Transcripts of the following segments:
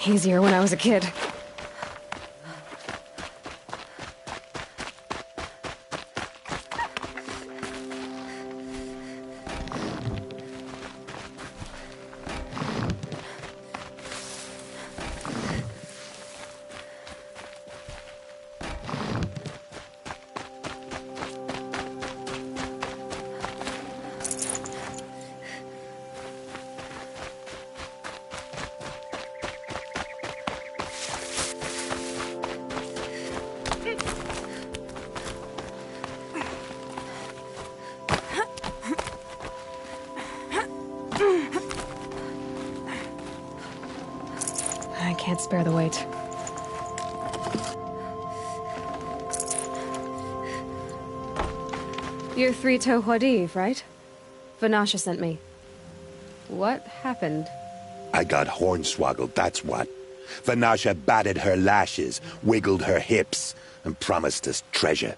Easier when I was a kid. I can't spare the weight. You're Three-Toe Huadiv, right? Vanasha sent me. What happened? I got hornswoggled, that's what. Vanasha batted her lashes, wiggled her hips, and promised us treasure.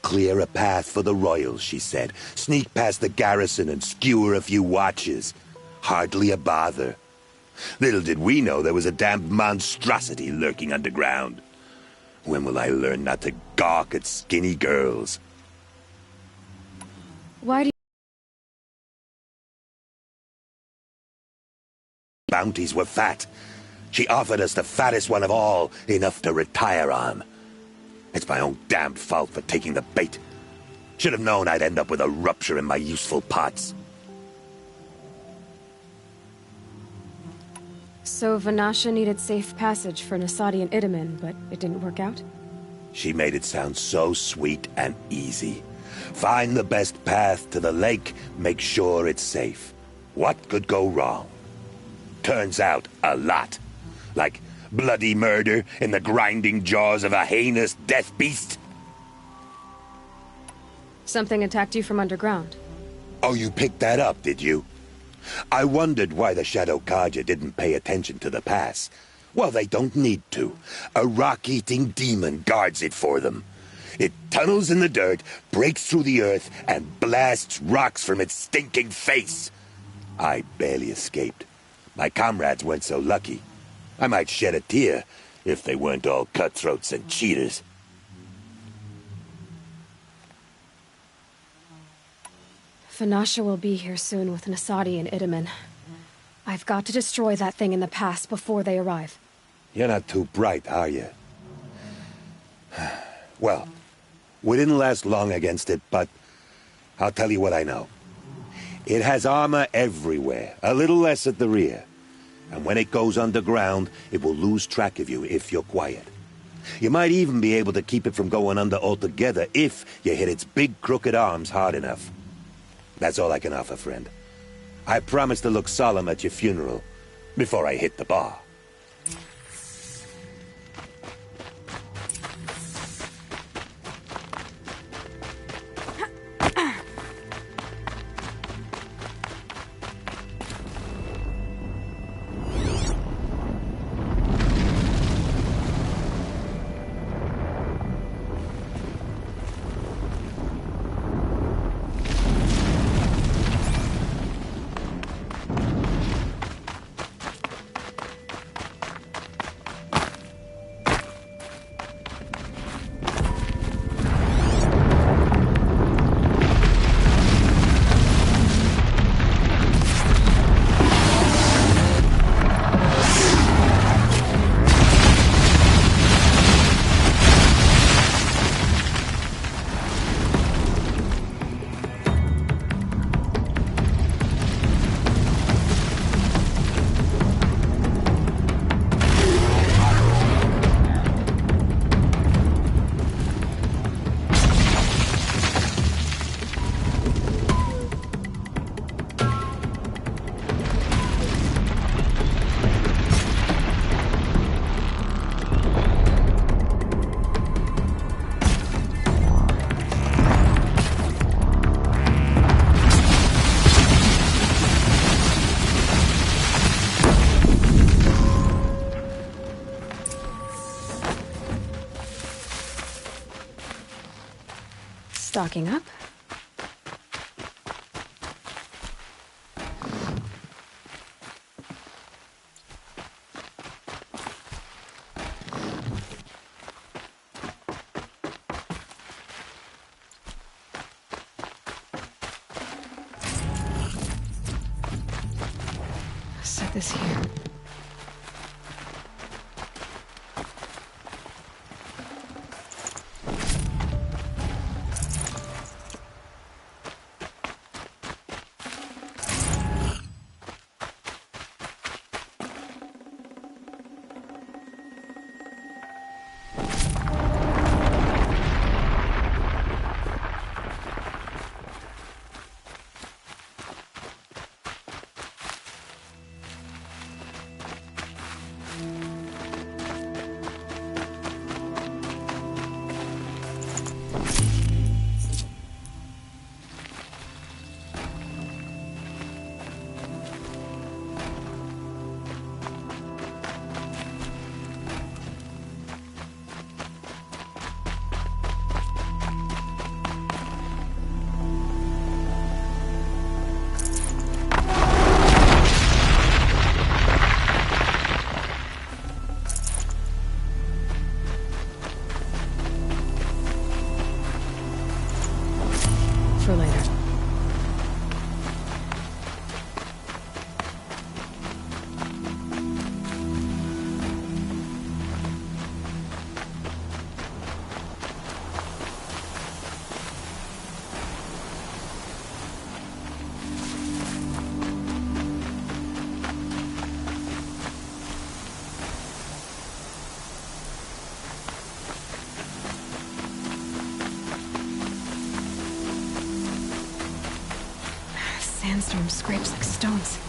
Clear a path for the royals, she said. Sneak past the garrison and skewer a few watches. Hardly a bother. Little did we know there was a damned monstrosity lurking underground. When will I learn not to gawk at skinny girls? Why do you... Bounties were fat. She offered us the fattest one of all, enough to retire on. It's my own damned fault for taking the bait. Should have known I'd end up with a rupture in my useful parts. So Vanasha needed safe passage for Nasadi and Itamen, but it didn't work out? She made it sound so sweet and easy. Find the best path to the lake, make sure it's safe. What could go wrong? Turns out, a lot. Like bloody murder in the grinding jaws of a heinous death beast. Something attacked you from underground. Oh, you picked that up, did you? I wondered why the Shadow Kaja didn't pay attention to the pass. Well, they don't need to. A rock-eating demon guards it for them. It tunnels in the dirt, breaks through the earth, and blasts rocks from its stinking face. I barely escaped. My comrades weren't so lucky. I might shed a tear if they weren't all cutthroats and cheaters. Vanasha will be here soon with Nasadi and Itamen. I've got to destroy that thing in the pass before they arrive. You're not too bright, are you? Well, we didn't last long against it, but I'll tell you what I know. It has armor everywhere, a little less at the rear. And when it goes underground, it will lose track of you if you're quiet. You might even be able to keep it from going under altogether if you hit its big crooked arms hard enough. That's all I can offer, friend. I promise to look solemn at your funeral before I hit the bar. Stocking up. put this here. For later. Sandstorm scrapes like stones.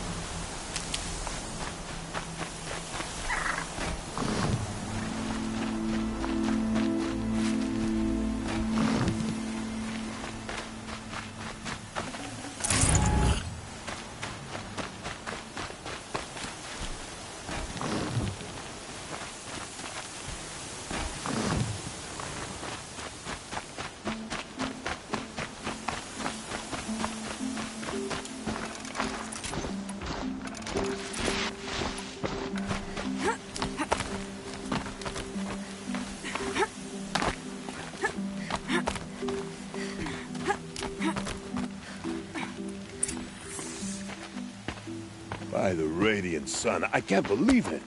By the radiant sun, I can't believe it.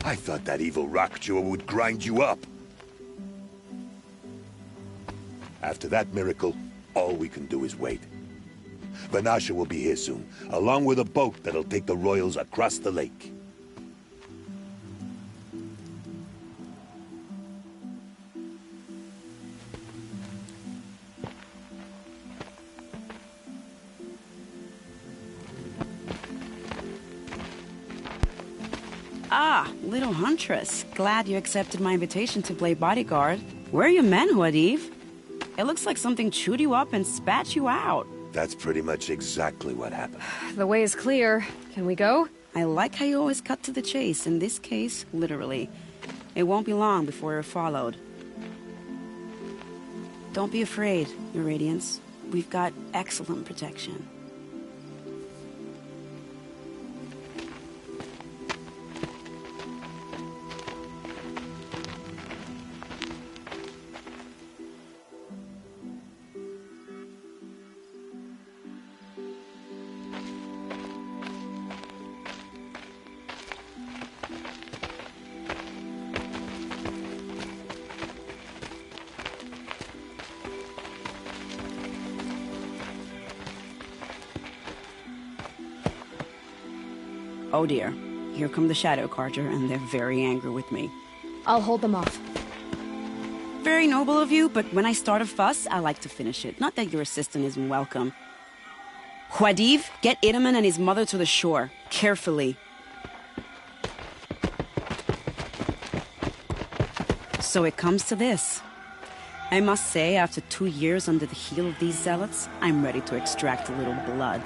I thought that evil rock jewel would grind you up. After that miracle, all we can do is wait. Vanasha will be here soon, along with a boat that'll take the royals across the lake. Ah, little huntress. Glad you accepted my invitation to play bodyguard. Where are your men, Huadiv? It looks like something chewed you up and spat you out. That's pretty much exactly what happened. The way is clear. Can we go? I like how you always cut to the chase, in this case, literally. It won't be long before you're followed. Don't be afraid, Your Radiance. We've got excellent protection. Oh dear, here come the Shadow Carter, and they're very angry with me. I'll hold them off. Very noble of you, but when I start a fuss, I like to finish it. Not that your assistant isn't welcome. Huadiv, get Itaman and his mother to the shore. Carefully. So it comes to this. I must say, after 2 years under the heel of these zealots, I'm ready to extract a little blood.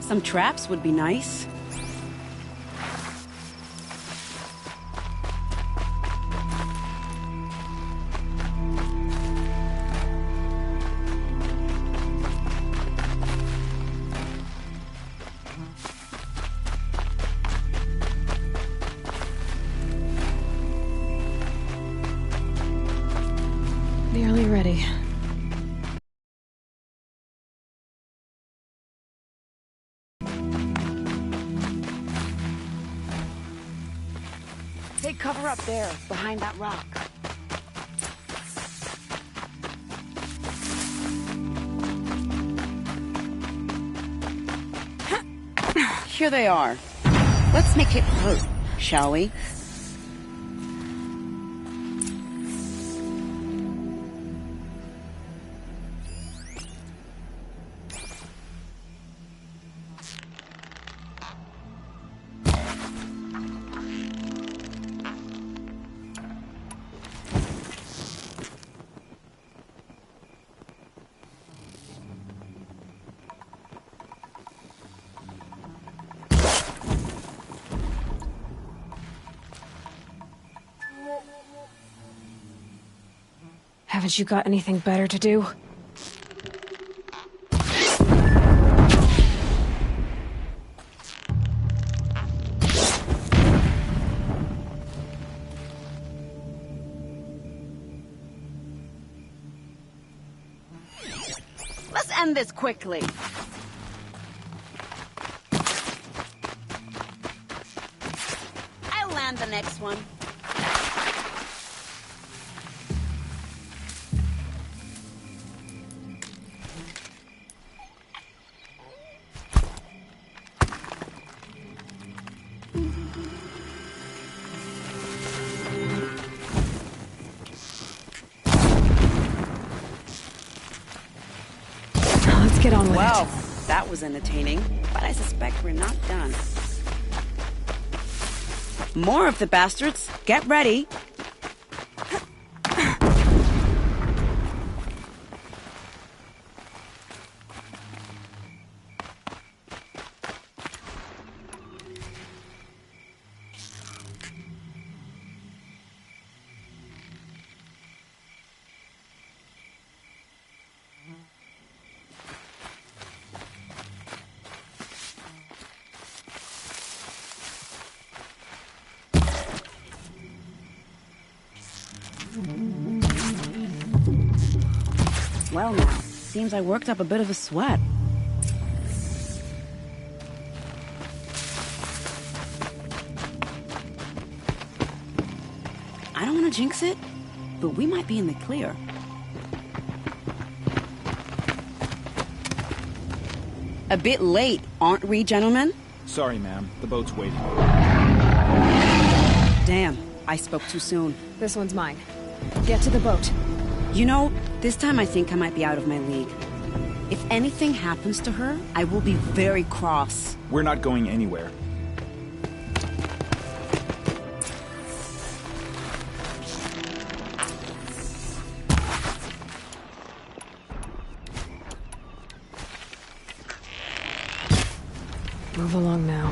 Some traps would be nice. ready. Take cover up there, behind that rock. Here they are. Let's make it hurt, shall we? Haven't you got anything better to do? Let's end this quickly. I'll land the next one. Let's get on with Well, it. that was entertaining, but I suspect we're not done. More of the bastards. Get ready. Well now, seems I worked up a bit of a sweat. I don't want to jinx it, but we might be in the clear. A bit late, aren't we, gentlemen? Sorry, ma'am. The boat's waiting. Damn, I spoke too soon. This one's mine. Get to the boat. You know, this time I think I might be out of my league. If anything happens to her, I will be very cross. We're not going anywhere. Move along now.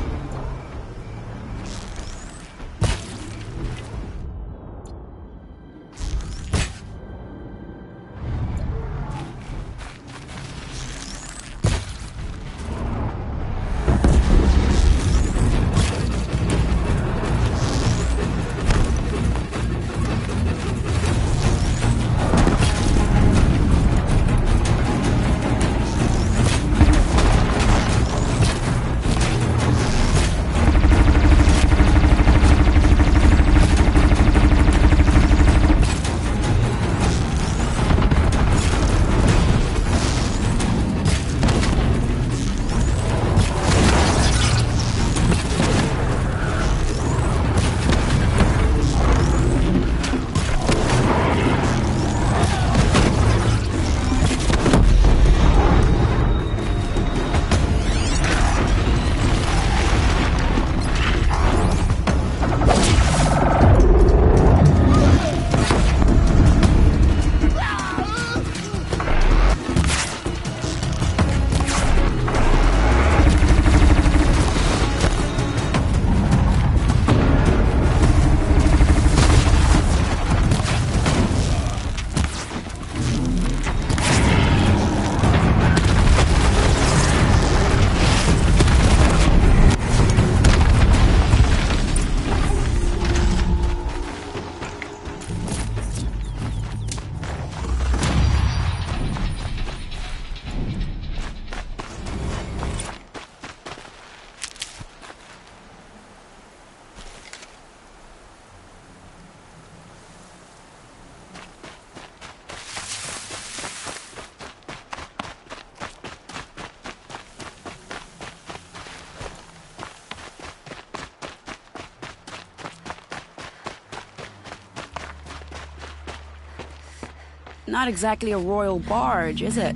Not exactly a royal barge, is it?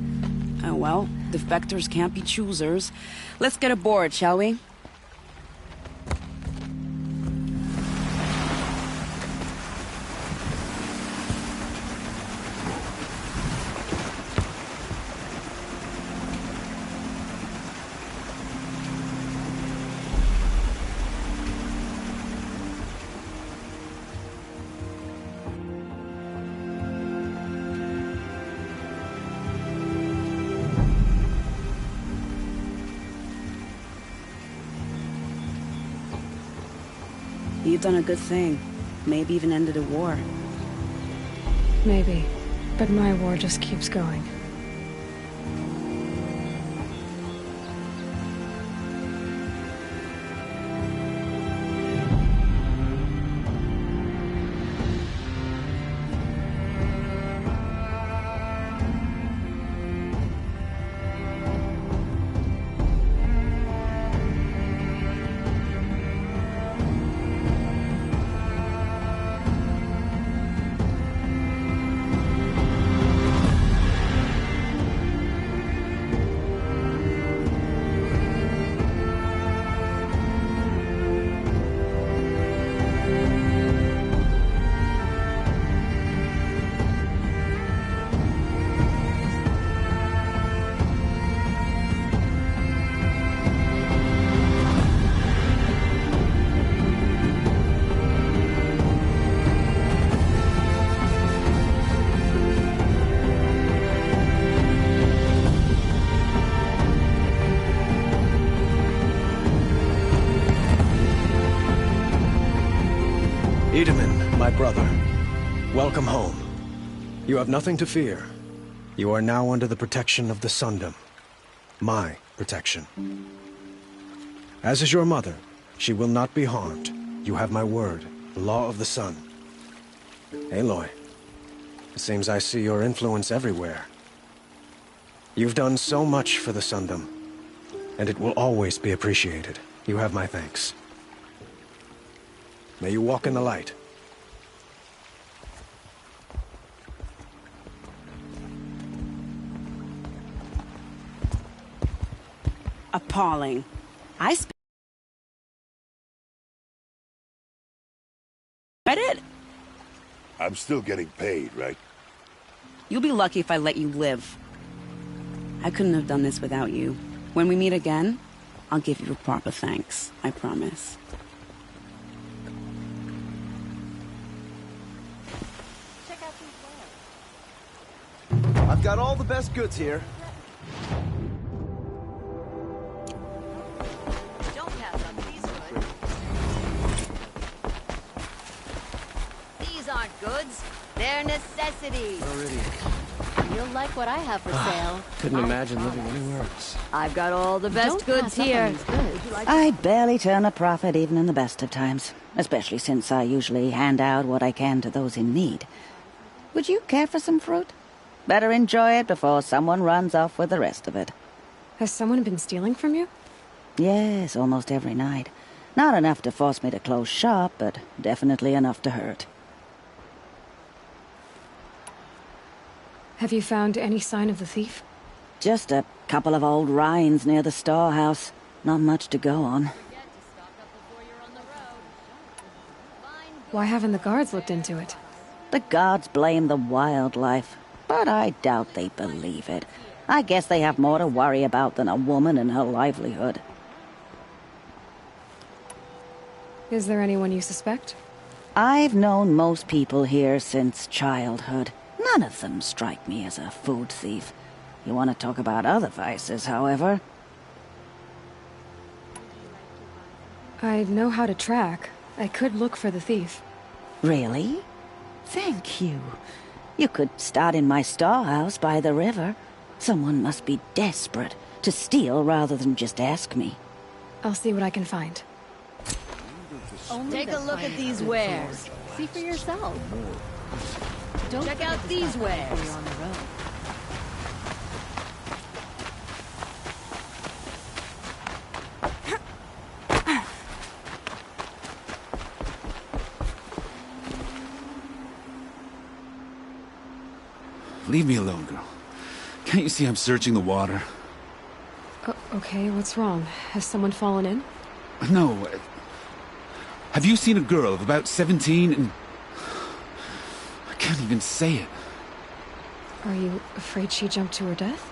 Oh well, defectors can't be choosers. Let's get aboard, shall we? You've done a good thing. Maybe even ended a war. Maybe. But my war just keeps going. Edaman, my brother, welcome home. You have nothing to fear. You are now under the protection of the Sundom. My protection. As is your mother, she will not be harmed. You have my word, the law of the sun. Aloy, it seems I see your influence everywhere. You've done so much for the Sundom, and it will always be appreciated. You have my thanks. May you walk in the light. Appalling. I read it? I'm still getting paid, right? You'll be lucky if I let you live. I couldn't have done this without you. When we meet again, I'll give you a proper thanks. I promise. I've got all the best goods here. Don't pass up these goods. These aren't goods. They're necessities. You'll like what I have for sale. Couldn't imagine living anywhere else. I've got all the best Don't goods pass up on here. these goods. I barely turn a profit even in the best of times, especially since I usually hand out what I can to those in need. Would you care for some fruit? Better enjoy it before someone runs off with the rest of it. Has someone been stealing from you? Yes, almost every night. Not enough to force me to close shop, but definitely enough to hurt. Have you found any sign of the thief? Just a couple of old rinds near the storehouse. Not much to go on. Why haven't the guards looked into it? The gods blame the wildlife, but I doubt they believe it. I guess they have more to worry about than a woman and her livelihood. Is there anyone you suspect? I've known most people here since childhood. None of them strike me as a food thief. You want to talk about other vices, however? I know how to track. I could look for the thief. Really? Thank you. You could start in my storehouse by the river. Someone must be desperate to steal rather than just ask me. I'll see what I can find. Take a look at these wares. See for yourself. Check out these wares. Leave me alone, girl. Can't you see I'm searching the water? Okay, what's wrong? Has someone fallen in? No. Have you seen a girl of about 17 and... I can't even say it. Are you afraid she jumped to her death?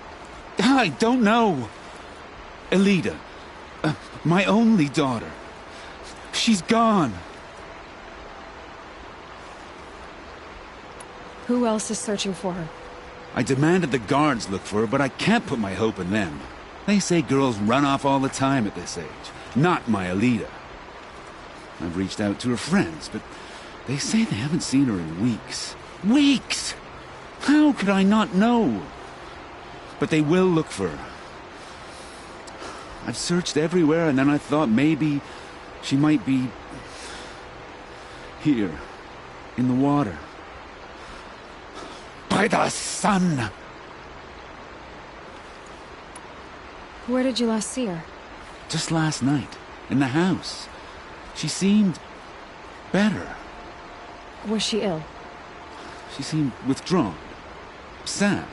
I don't know. Elida. My only daughter. She's gone. Who else is searching for her? I demanded the guards look for her, but I can't put my hope in them. They say girls run off all the time at this age. Not my Elida. I've reached out to her friends, but they say they haven't seen her in weeks. Weeks! How could I not know? But they will look for her. I've searched everywhere, and then I thought maybe she might be... here, in the water. By the sun! Where did you last see her? Just last night, in the house. She seemed... better. Was she ill? She seemed withdrawn. Sad.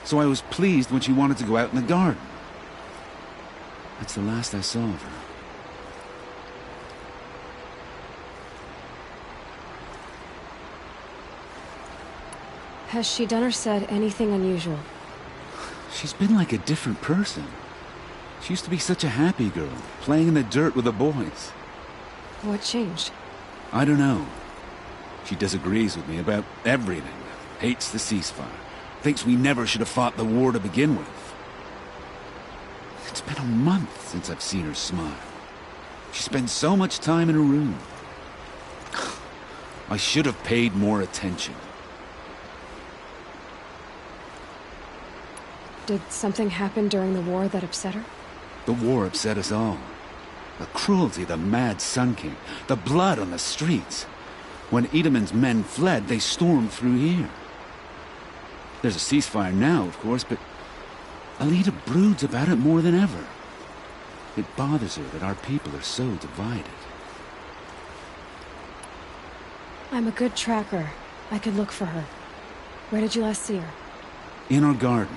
So I was pleased when she wanted to go out in the garden. That's the last I saw of her. Has she done or said anything unusual? She's been like a different person. She used to be such a happy girl, playing in the dirt with the boys. What changed? I don't know. She disagrees with me about everything. Hates the ceasefire. Thinks we never should have fought the war to begin with. It's been a month since I've seen her smile. She spends so much time in her room. I should have paid more attention. Did something happen during the war that upset her? The war upset us all. The cruelty of the mad Sun King. The blood on the streets. When Edamon's men fled, they stormed through here. There's a ceasefire now, of course, but Elida broods about it more than ever. It bothers her that our people are so divided. I'm a good tracker. I could look for her. Where did you last see her? In our garden.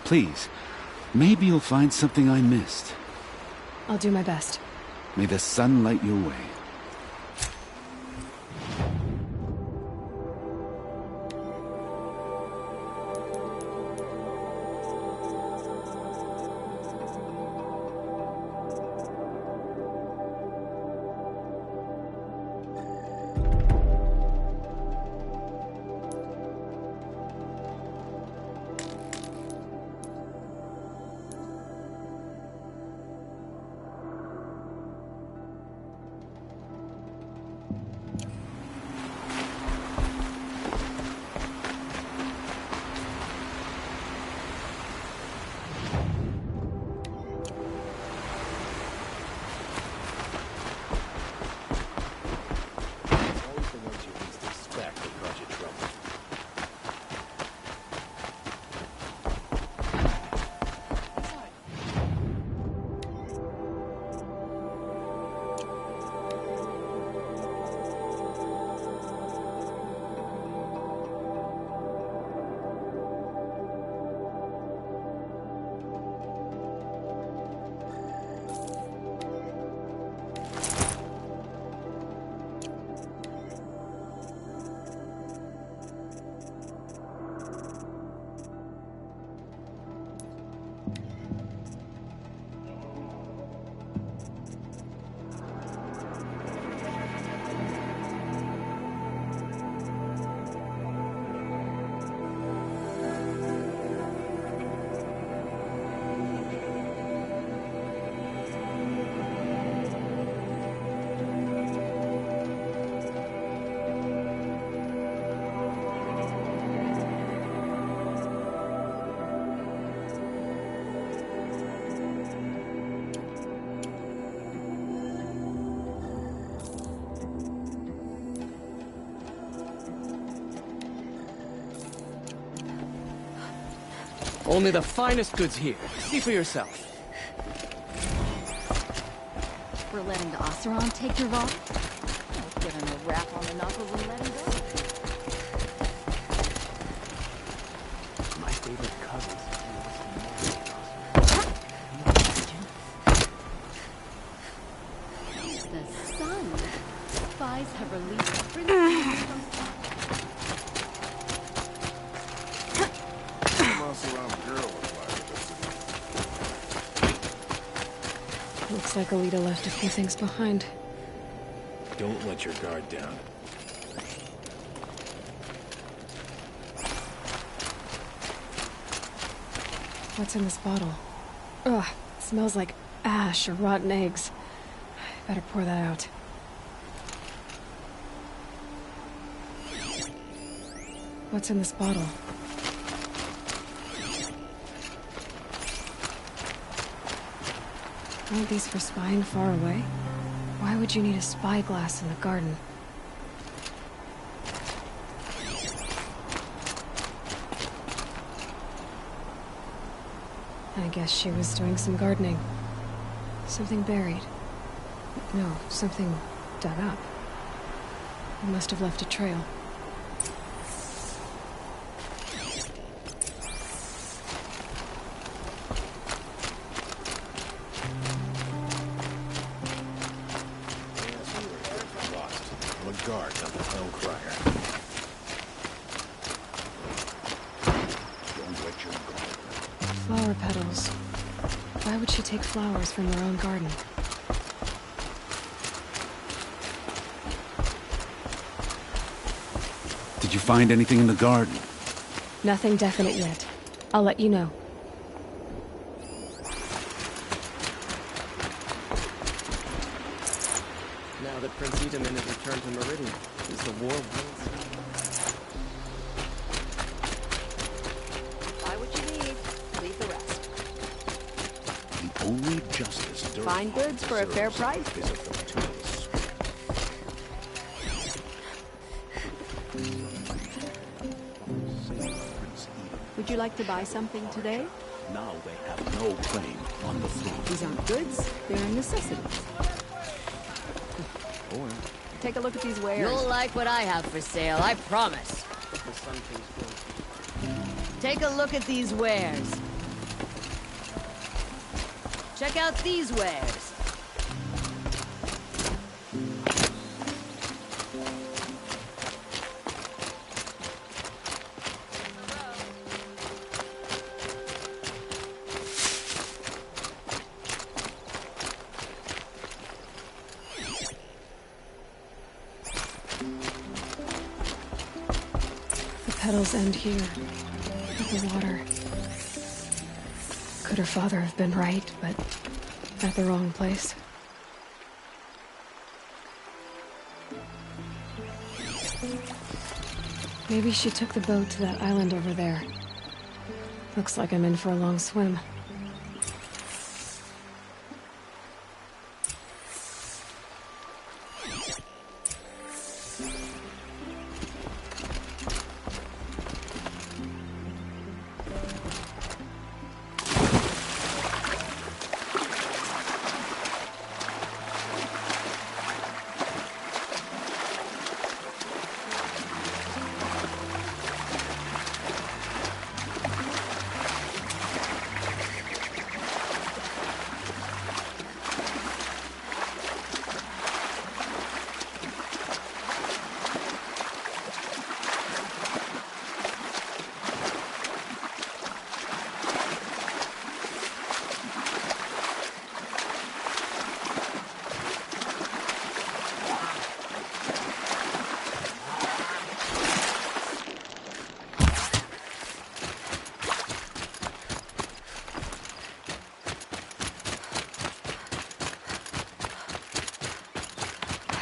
Please, maybe you'll find something I missed. I'll do my best. May the sun light your way. Only the finest goods here. See for yourself. For letting the Oseram take your vault? I'll give him a rap on the knuckles and let him go. The sun. Spies have released princes from Looks like Alita left a few things behind. Don't let your guard down. What's in this bottle? Ugh, it smells like ash or rotten eggs. I better pour that out. What's in this bottle? Aren't these for spying far away? Why would you need a spyglass in the garden? I guess she was doing some gardening. Something buried. No, something dug up. It must have left a trail. I'm a guard, not the town crier. Don't let your guard. Flower petals. Why would she take flowers from her own garden? Did you find anything in the garden? Nothing definite yet. I'll let you know. Now that Prince Itamen has returned to Meridian, is the war Buy what you need. Leave the rest. The only justice during Fine goods for a fair price. is of the tools. Would you like to buy something today? Now they have no claim on the throne. These aren't goods, they're necessities. Or Take a look at these wares. You'll like what I have for sale, I promise. the Sun King's good. Take a look at these wares. Check out these wares. The petals end here, at the water. Could her father have been right, but at the wrong place? Maybe she took the boat to that island over there. Looks like I'm in for a long swim.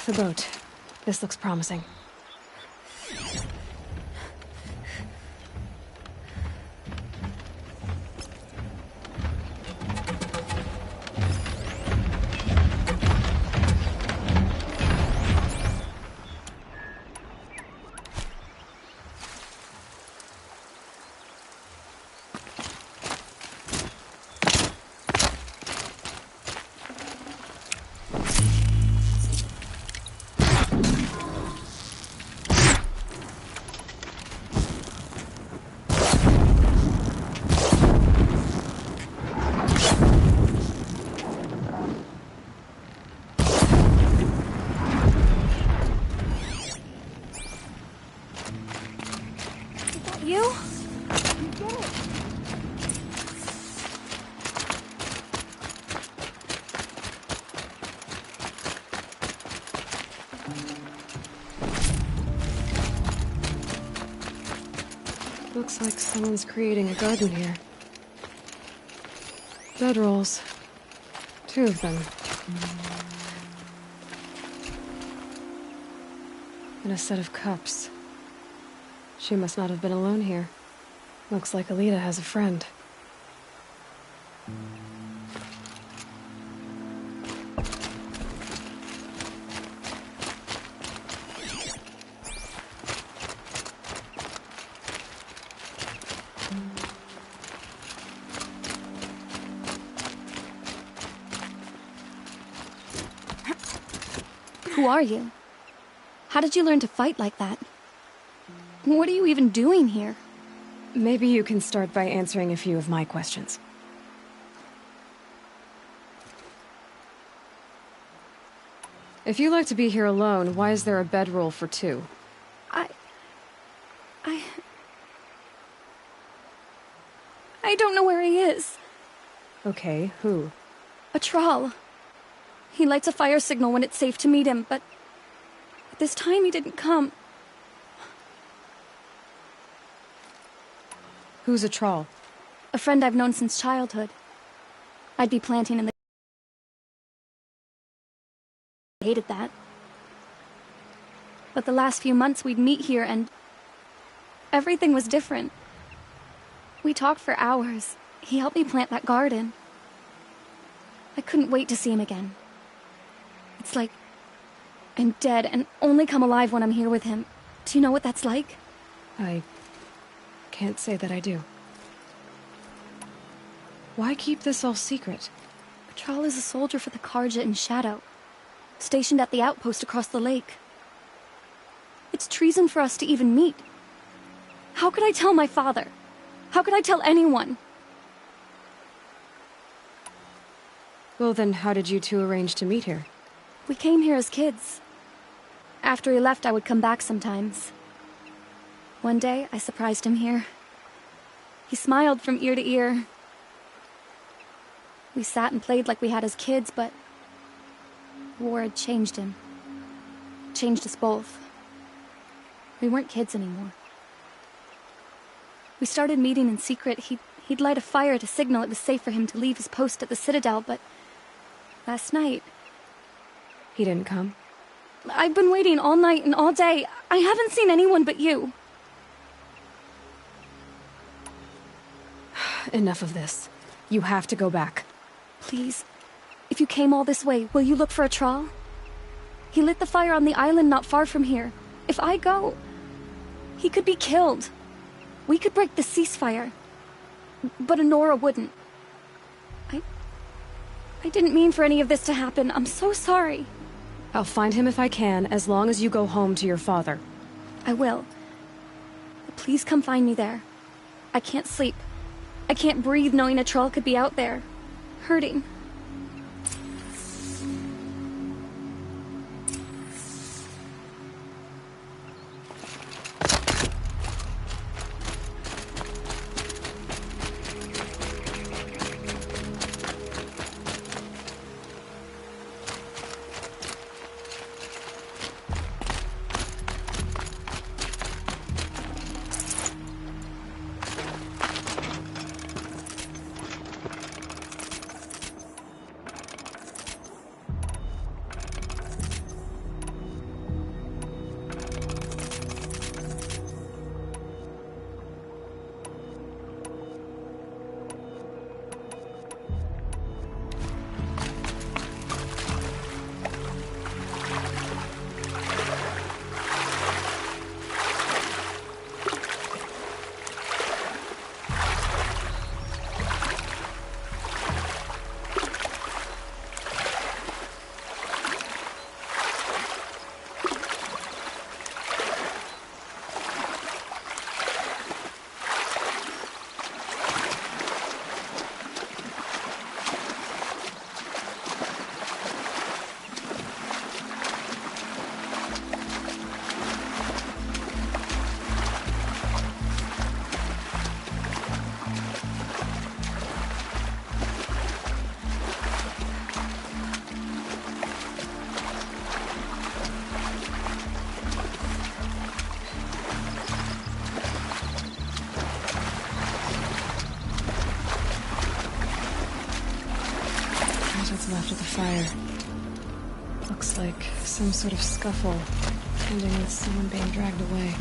The boat. This looks promising. Looks like someone's creating a garden here. Bedrolls. 2 of them. And a set of cups. She must not have been alone here. Looks like Alita has a friend. Who are you? How did you learn to fight like that? What are you even doing here? Maybe you can start by answering a few of my questions. If you like to be here alone, why is there a bedroll for 2? I don't know where he is. Okay, who? A Troll. He lights a fire signal when it's safe to meet him, but this time he didn't come. Who's a Troll? A friend I've known since childhood. I'd be planting in the... I hated that. But the last few months we'd meet here and... everything was different. We talked for hours. He helped me plant that garden. I couldn't wait to see him again. It's like I'm dead and only come alive when I'm here with him. Do you know what that's like? I can't say that I do. Why keep this all secret? Patrol is a soldier for the Karja in Shadow, stationed at the outpost across the lake. It's treason for us to even meet. How could I tell my father? How could I tell anyone? Well then, how did you 2 arrange to meet here? We came here as kids. After he left, I would come back sometimes. One day, I surprised him here. He smiled from ear to ear. We sat and played like we had as kids, but war had changed him. Changed us both. We weren't kids anymore. We started meeting in secret. He'd light a fire to signal it was safe for him to leave his post at the Citadel, but last night... He didn't come? I've been waiting all night and all day. I haven't seen anyone but you. Enough of this. You have to go back. Please. If you came all this way, will you look for a Troll? He lit the fire on the island not far from here. If I go, he could be killed. We could break the ceasefire. But Honora wouldn't. I didn't mean for any of this to happen. I'm so sorry. I'll find him if I can, as long as you go home to your father. I will. But please come find me there. I can't sleep. I can't breathe knowing a Troll could be out there, hurting. fire. Looks like some sort of scuffle, ending with someone being dragged away.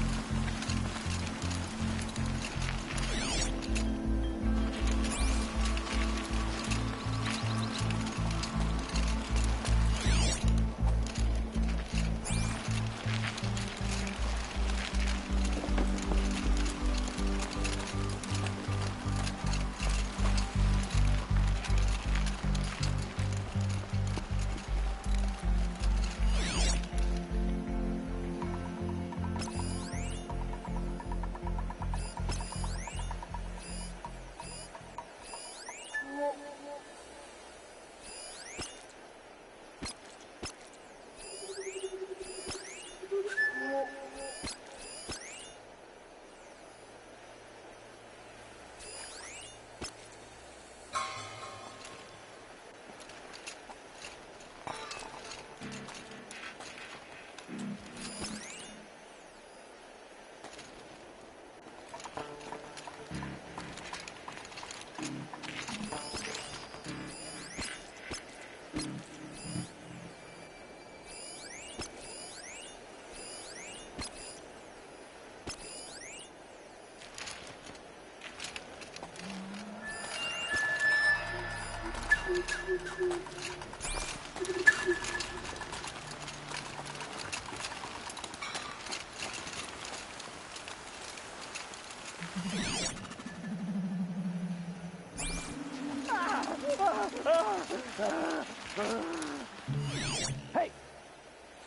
Hey!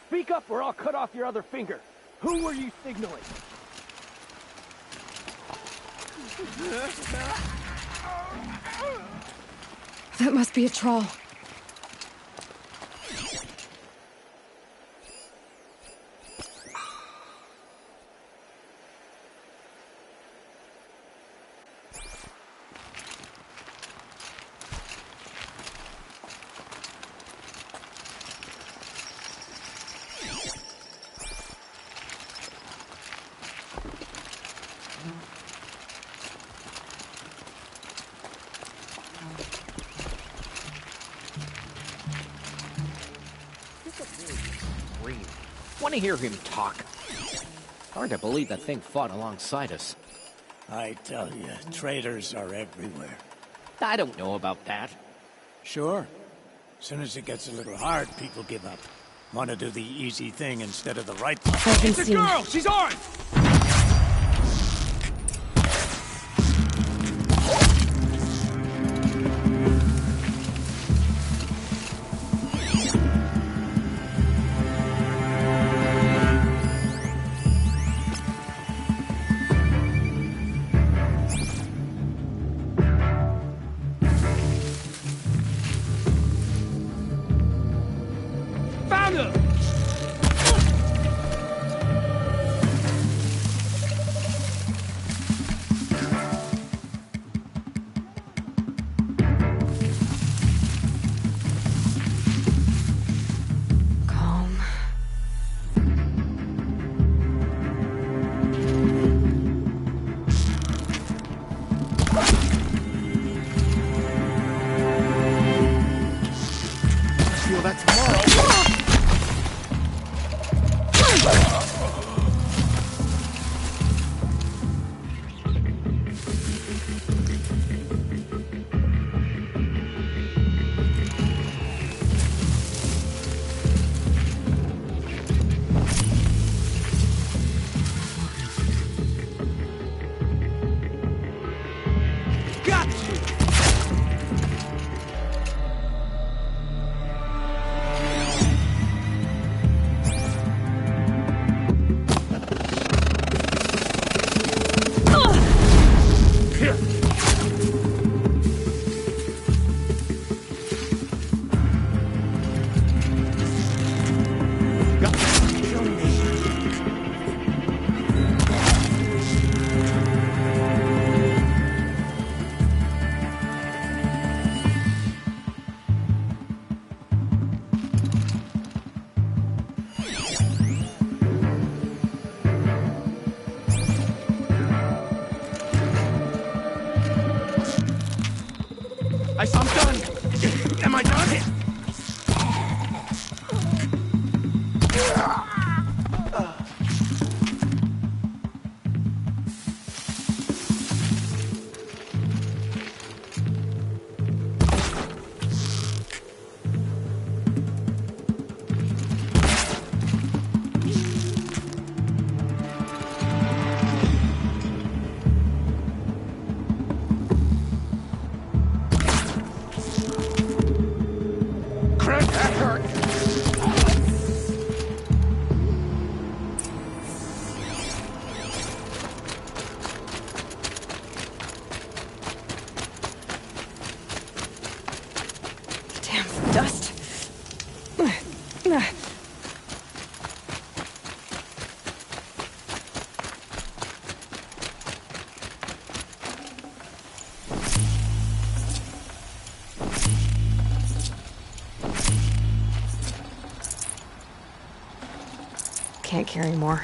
Speak up or I'll cut off your other finger. Who were you signaling? That must be a troll. Want to hear him talk. Hard to believe that thing fought alongside us. I tell you, traitors are everywhere. I don't know about that. Sure. As soon as it gets a little hard, people give up. Want to do the easy thing instead of the right thing. It's a girl! She's armed! can't carry more.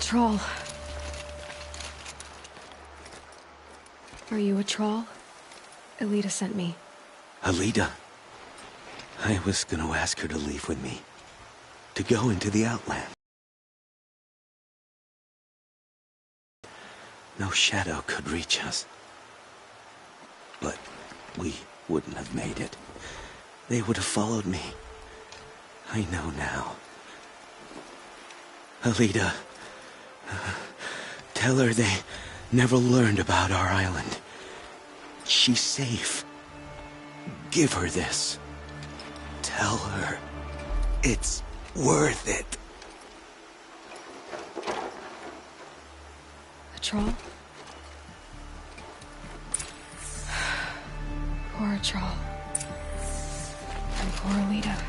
Troll. Are you a troll? Elita sent me. Alita? I was gonna ask her to leave with me. To go into the Outland. No shadow could reach us. But we wouldn't have made it. They would have followed me. I know now. Alita... Tell her they never learned about our island. She's safe. Give her this. Tell her it's worth it. A troll? Poor troll. And poor Alita.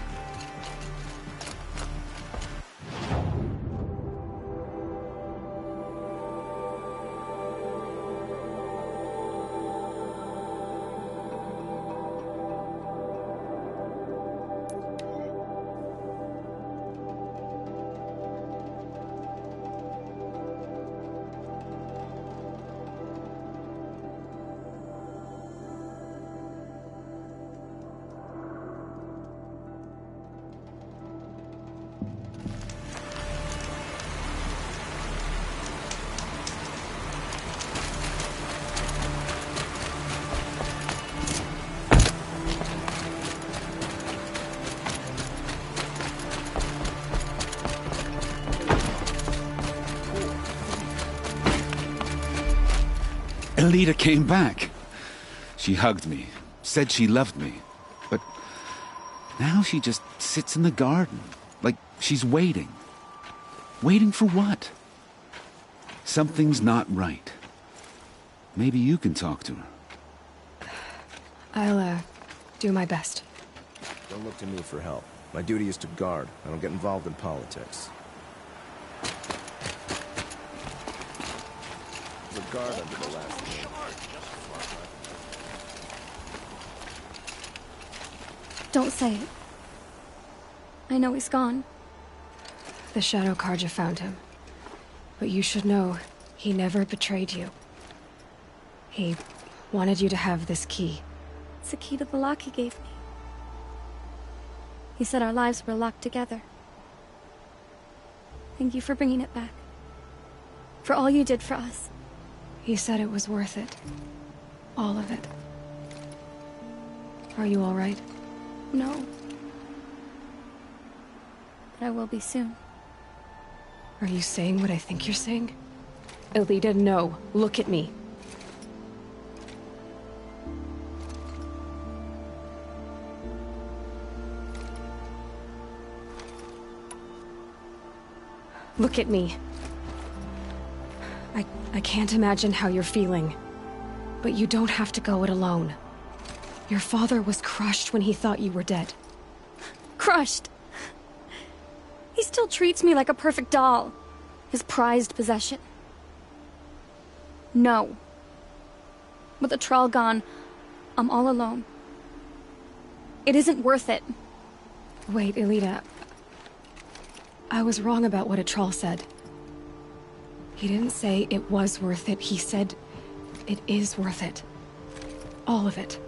Alita came back. She hugged me, said she loved me, but now she just sits in the garden, like she's waiting. Waiting for what? Something's not right. Maybe you can talk to her. I'll, do my best. Don't look to me for help. My duty is to guard. I don't get involved in politics. The guard under the last name. Don't say it. I know he's gone. The Shadow Karja found him. But you should know, he never betrayed you. He wanted you to have this key. It's the key to the lock he gave me. He said our lives were locked together. Thank you for bringing it back. For all you did for us. He said it was worth it. All of it. Are you all right? No. But I will be soon. Are you saying what I think you're saying? Elita, no. Look at me. Look at me. I can't imagine how you're feeling. But you don't have to go it alone. Your father was crushed when he thought you were dead. Crushed. He still treats me like a perfect doll. His prized possession. No. With the Troll gone, I'm all alone. It isn't worth it. Wait, Elita. I was wrong about what a Troll said. He didn't say it was worth it. He said it is worth it. All of it.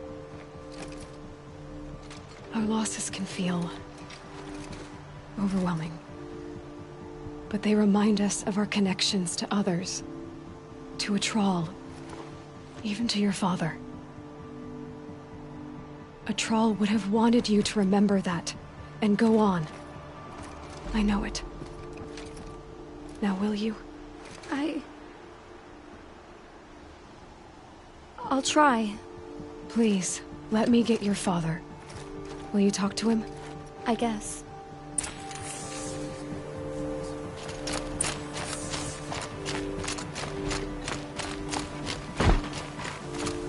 Our losses can feel overwhelming. But they remind us of our connections to others. To a Troll. Even to your father. A Troll would have wanted you to remember that, and go on. I know it. Now will you? I'll try. Please, let me get your father. Will you talk to him? I guess.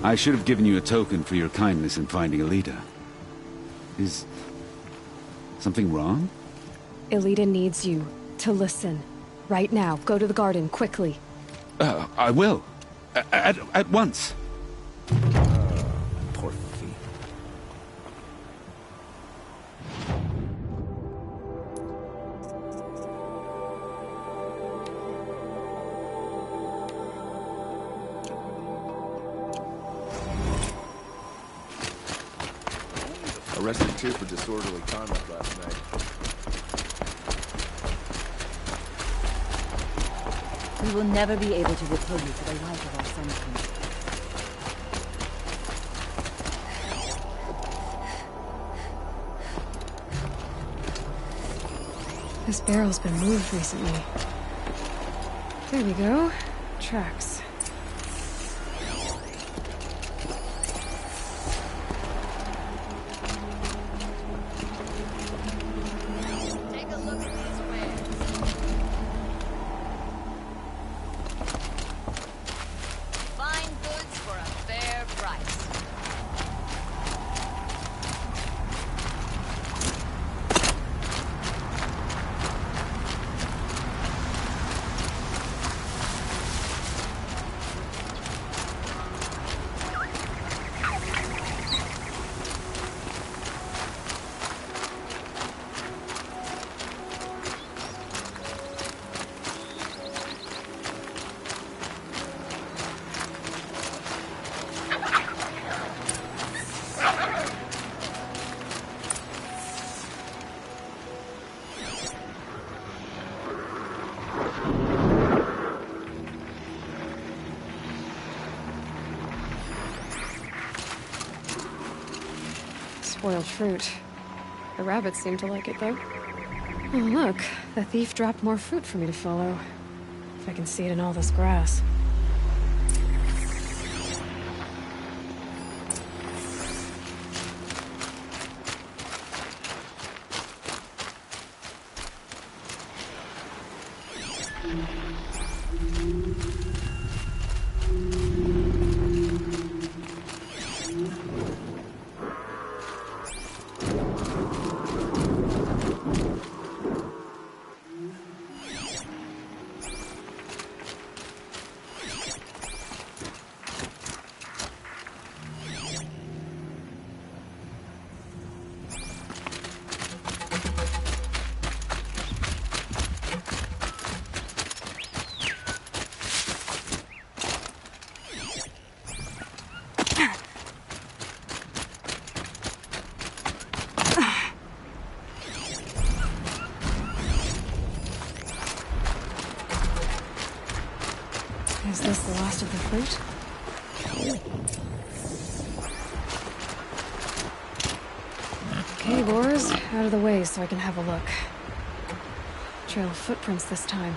I should have given you a token for your kindness in finding Elita. Is something wrong? Elita needs you to listen. Right now. Go to the garden, quickly. I will. At once. Poor thief. Arrested 2 for disorderly conduct last night. We will never be able to repay you for the life of our Sun King. This barrel's been moved recently. There we go. Tracks. Take a look at these wares. Fine goods for a fair price. Spoiled fruit. The rabbits seem to like it, though. Oh, look. The thief dropped more fruit for me to follow. If I can see it in all this grass. Is this the last of the fruit? Okay, boars, out of the way so I can have a look. Trail of footprints this time.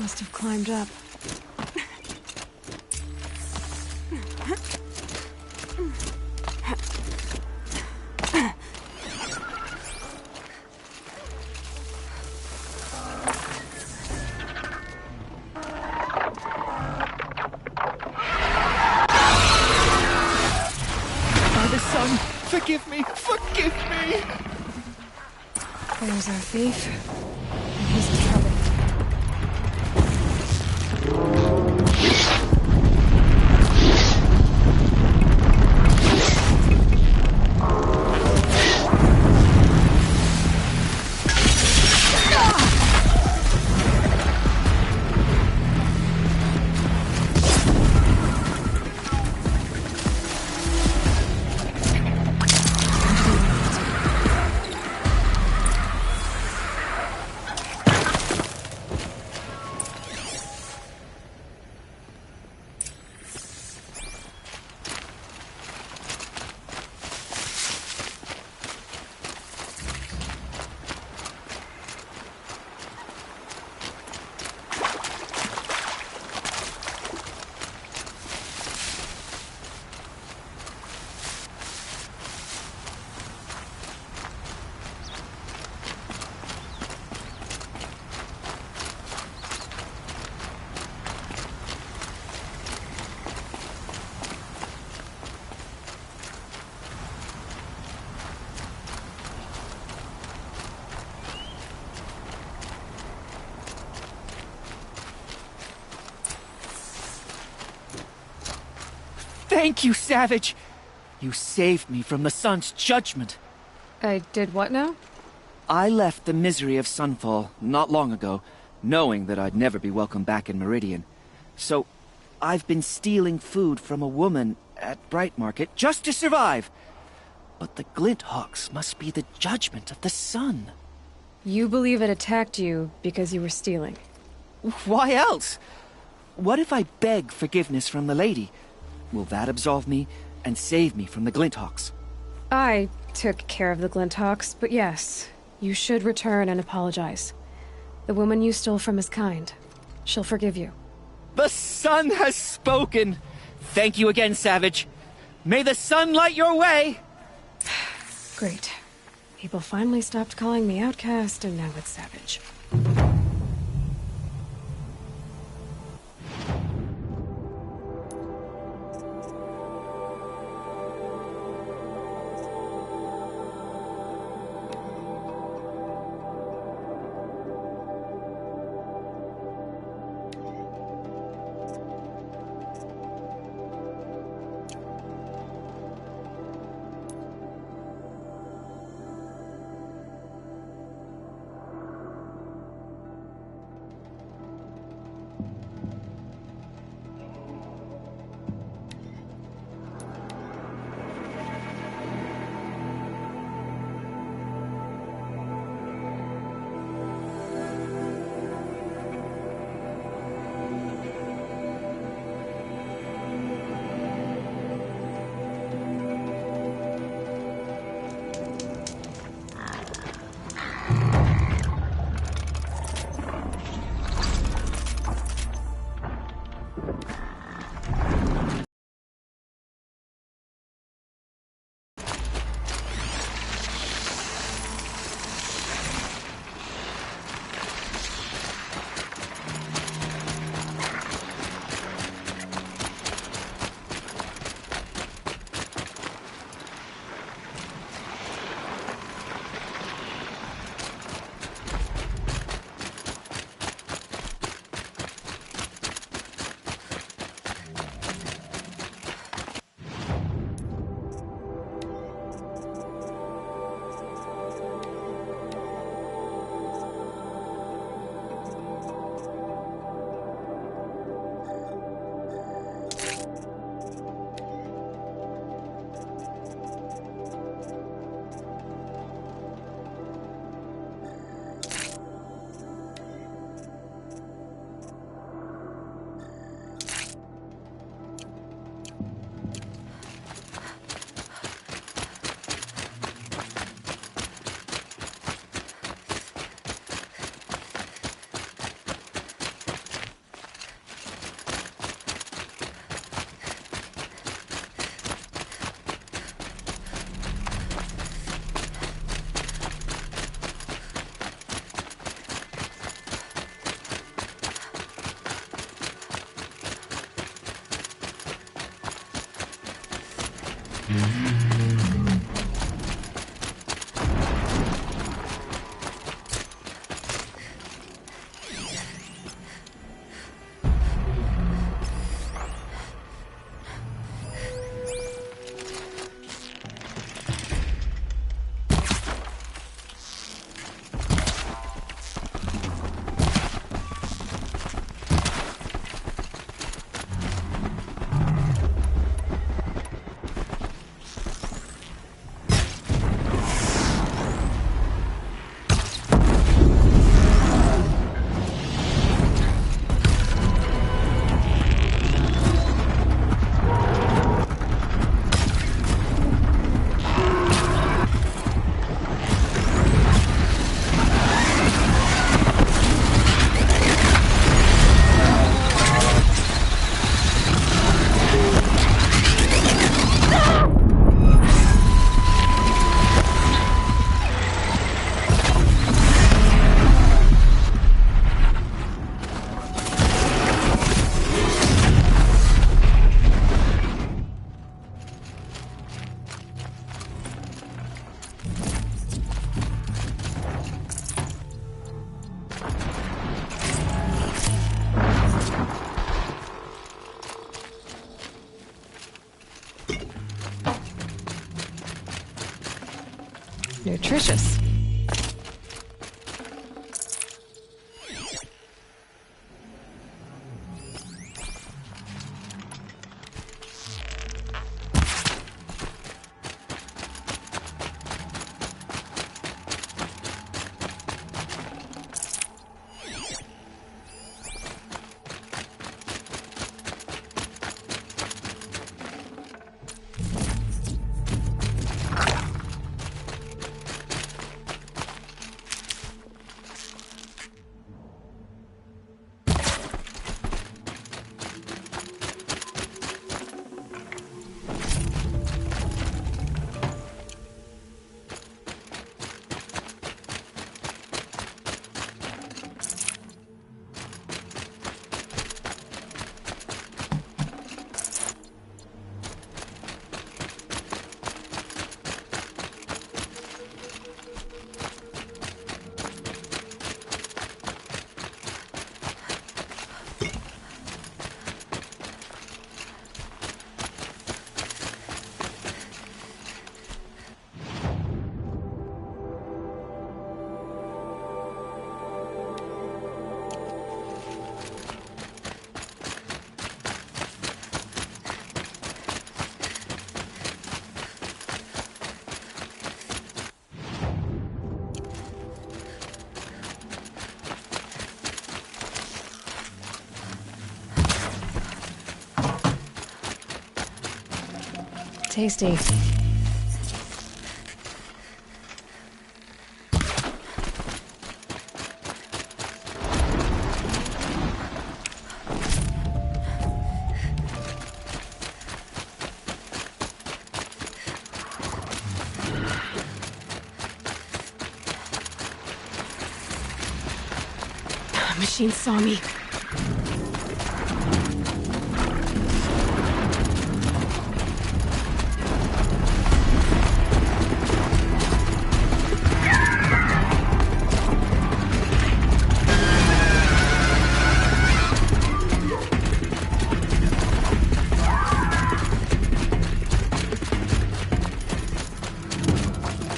Must have climbed up. Father, son, forgive me! Forgive me! There's our thief. And he's in trouble. Thank you, Savage! You saved me from the sun's judgment. I did what now? I left the misery of Sunfall not long ago, knowing that I'd never be welcome back in Meridian. So, I've been stealing food from a woman at Bright Market just to survive. But the Glinthawks must be the judgment of the sun. You believe it attacked you because you were stealing? Why else? What if I beg forgiveness from the lady? Will that absolve me and save me from the Glinthawks? I took care of the Glinthawks, but yes, you should return and apologize. The woman you stole from is kind. She'll forgive you. The sun has spoken! Thank you again, Savage. May the sun light your way! Great. People finally stopped calling me outcast, and now it's Savage. Nutritious. Tasty. Machine saw me.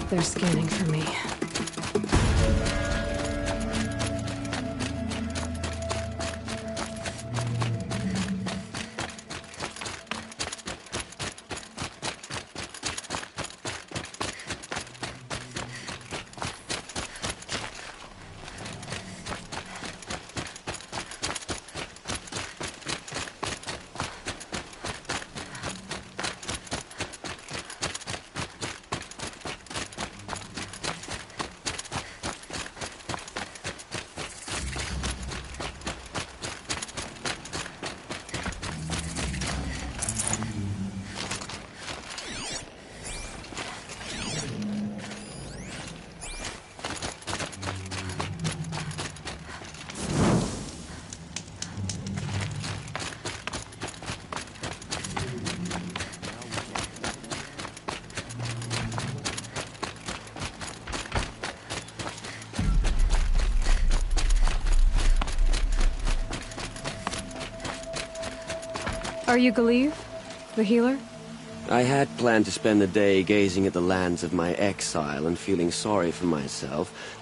They're scanning for me. Are you Galeev, the healer? I had planned to spend the day gazing at the lands of my exile and feeling sorry for myself,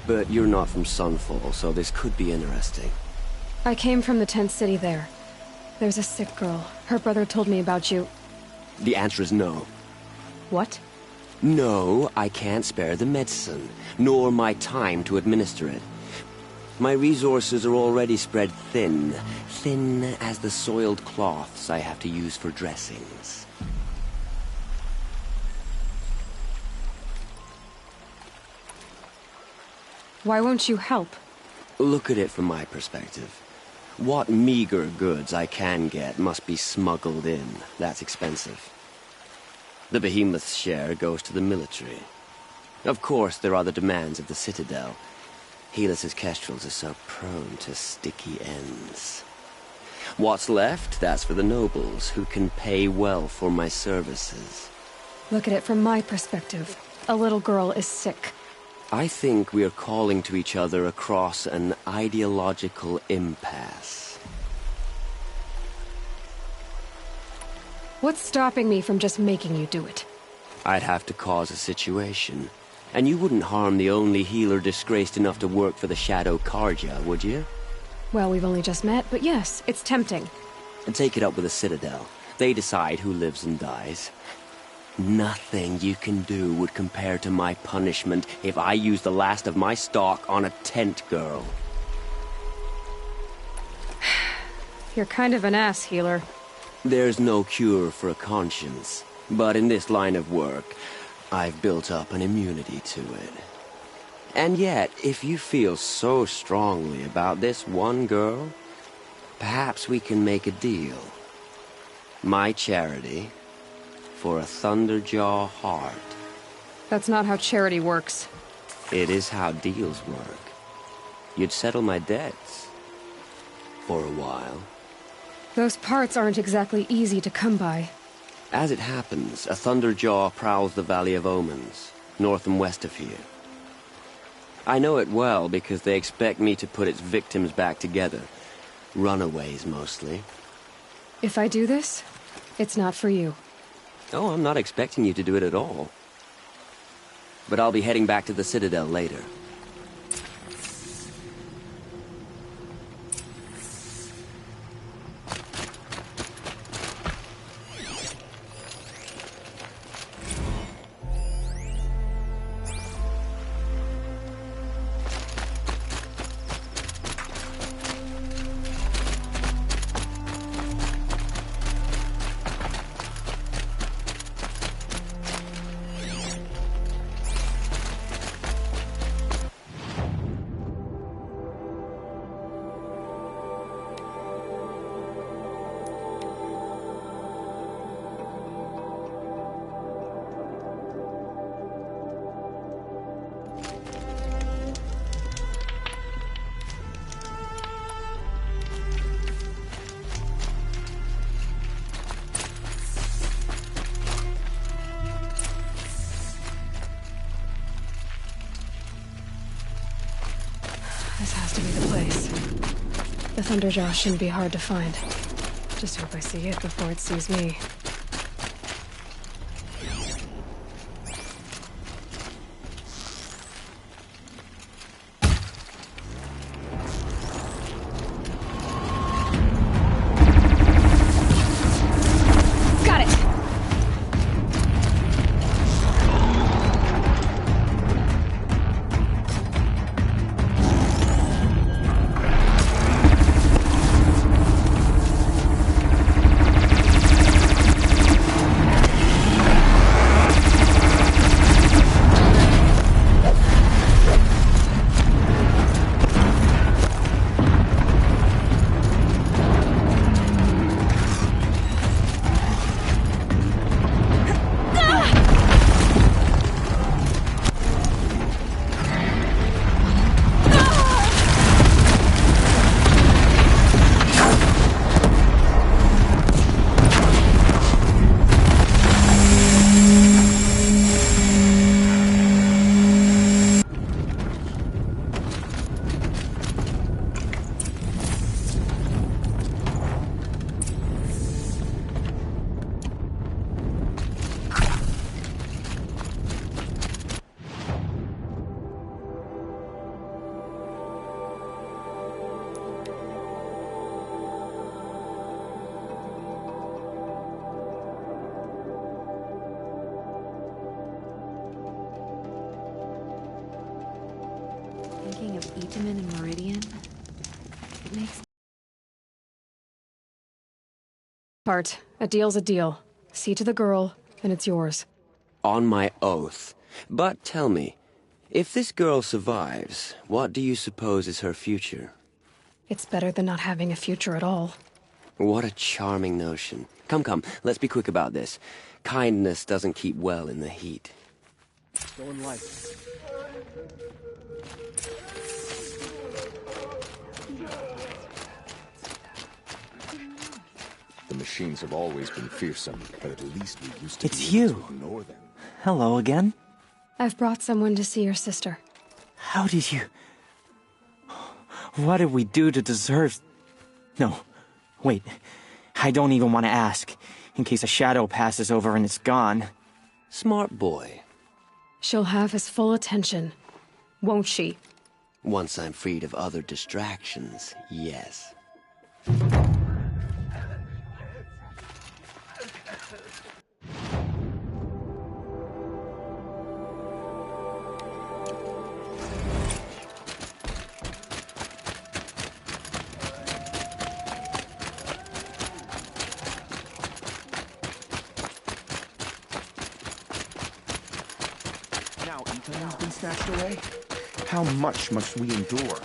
but you're not from Sunfall, so this could be interesting. I came from the tent city there. There's a sick girl. Her brother told me about you. The answer is no. What? No, I can't spare the medicine, nor my time to administer it. My resources are already spread thin, thin as the soiled cloths I have to use for dressings. Why won't you help? Look at it from my perspective. What meager goods I can get must be smuggled in. That's expensive. The Behemoth's share goes to the military. Of course, there are the demands of the Citadel. Helis' kestrels are so prone to sticky ends. What's left, that's for the nobles, who can pay well for my services. Look at it from my perspective. A little girl is sick. I think we are calling to each other across an ideological impasse. What's stopping me from just making you do it? I'd have to cause a situation. And you wouldn't harm the only healer disgraced enough to work for the Shadow Carja, would you? Well, we've only just met, but yes, it's tempting. And take it up with the Citadel. They decide who lives and dies. Nothing you can do would compare to my punishment if I used the last of my stock on a tent girl. You're kind of an ass, healer. There's no cure for a conscience, but in this line of work, I've built up an immunity to it. And yet, if you feel so strongly about this one girl, perhaps we can make a deal. My charity for a Thunderjaw heart. That's not how charity works. It is how deals work. You'd settle my debts. For a while. Those parts aren't exactly easy to come by. As it happens, a Thunderjaw prowls the Valley of Omens, north and west of here. I know it well because they expect me to put its victims back together. Runaways, mostly. If I do this, it's not for you. Oh, I'm not expecting you to do it at all. But I'll be heading back to the Citadel later. This has to be the place. The Thunderjaw shouldn't be hard to find. Just hope I see it before it sees me. thinking of Itaman and Meridian, it makes... Part. A deal's a deal. See to the girl, and it's yours. On my oath. But tell me, if this girl survives, what do you suppose is her future? It's better than not having a future at all. What a charming notion. Come, let's be quick about this. Kindness doesn't keep well in the heat. Going light. The machines have always been fearsome, but at least we used to It's be able you. to ignore them. Hello again. I've brought someone to see your sister. How did you... What did we do to deserve... No, wait. I don't even want to ask, in case a shadow passes over and it's gone. Smart boy. She'll have his full attention, won't she? Once I'm freed of other distractions, yes. Itaman's been snatched away? How much must we endure?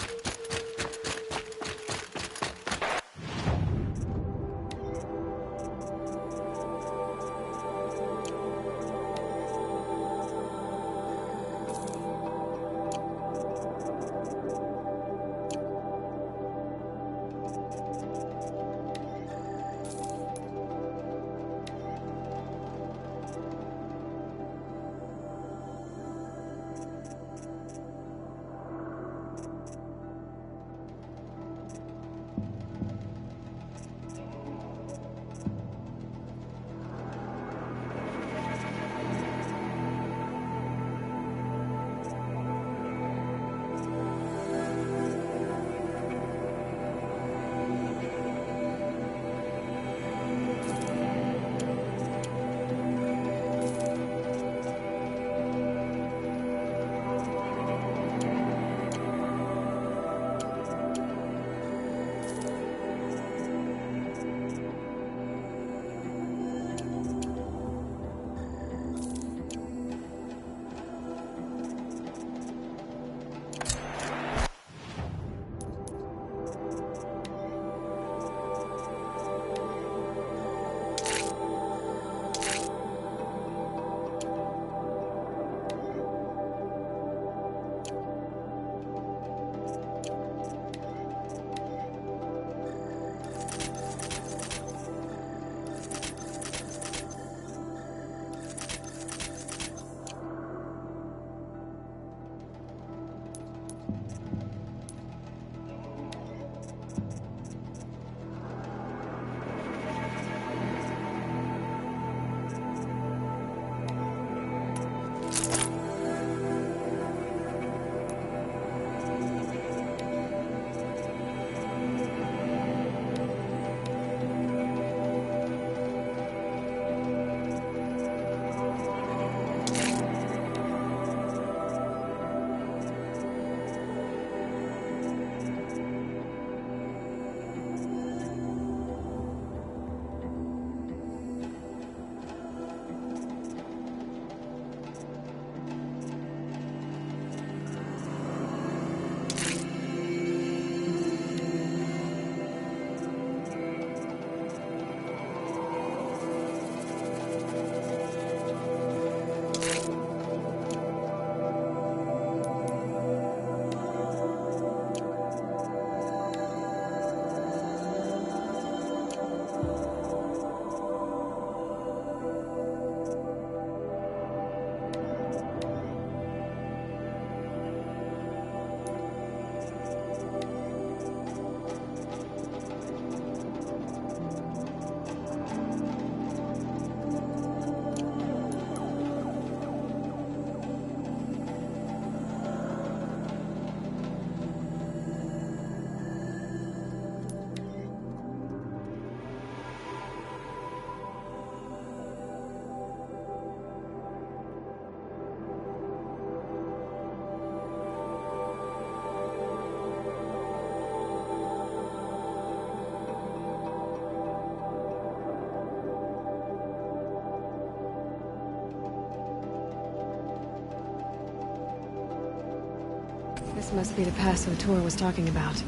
This must be the pass O'Tor was talking about,